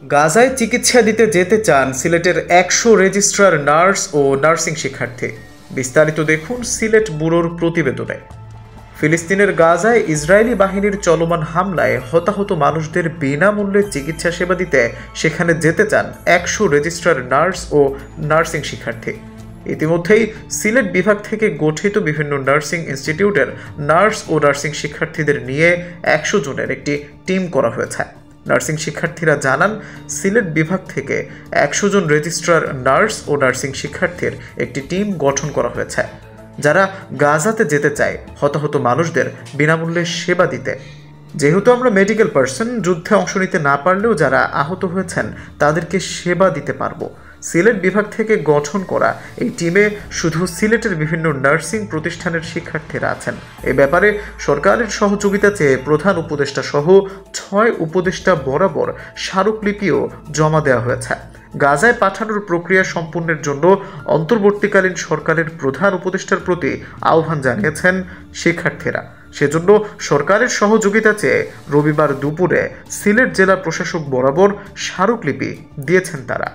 গাজায় চিকিৎসা দিতে যেতে চান সিলেটের ১০০ রেজিস্ট্রার নার্স ও নার্সিং শিক্ষার্থী। বিস্তারিত দেখুন সিলেট ব্যুরোর প্রতিবেদনে। ফিলিস্তিনের গাজায় ইসরায়েলি বাহিনীর চলমান হামলায় হতাহত মানুষদের বিনামূল্যে চিকিৎসা সেবা দিতে সেখানে যেতে চান ১০০ রেজিস্ট্রার নার্স ও নার্সিং শিক্ষার্থী। ইতিমধ্যেই সিলেট বিভাগ থেকে গঠিত বিভিন্ন নার্সিং ইনস্টিটিউটের নার্স ও নার্সিং শিক্ষার্থীদের নিয়ে ১০০ জনের একটি টিম করা হয়েছে। নার্সিং শিক্ষার্থীরা জানান, সিলেট বিভাগ থেকে ১০০ জন রেজিস্ট্রার নার্স ও নার্সিং শিক্ষার্থীর একটি টিম গঠন করা হয়েছে, যারা গাজাতে যেতে চায় হতাহত মানুষদের বিনামূল্যে সেবা দিতে। যেহেতু আমরা মেডিকেল পার্সন, যুদ্ধে অংশ নিতে না পারলেও যারা আহত হয়েছেন তাদেরকে সেবা দিতে পারবো। সিলেট বিভাগ থেকে গঠন করা এই টিমে শুধু সিলেটের বিভিন্ন নার্সিং প্রতিষ্ঠানের শিক্ষার্থীরা আছেন। এ ব্যাপারে সরকারের সহযোগিতা চেয়ে প্রধান উপদেষ্টা সহ ৬ উপদেষ্টা বরাবর স্মারকলিপিও জমা দেওয়া হয়েছে। গাজায় পাঠানোর প্রক্রিয়া সম্পূর্ণের জন্য অন্তর্বর্তীকালীন সরকারের প্রধান উপদেষ্টার প্রতি আহ্বান জানিয়েছেন শিক্ষার্থীরা। সেজন্য সরকারের সহযোগিতা চেয়ে রবিবার দুপুরে সিলেট জেলা প্রশাসক বরাবর স্মারকলিপি দিয়েছেন তারা।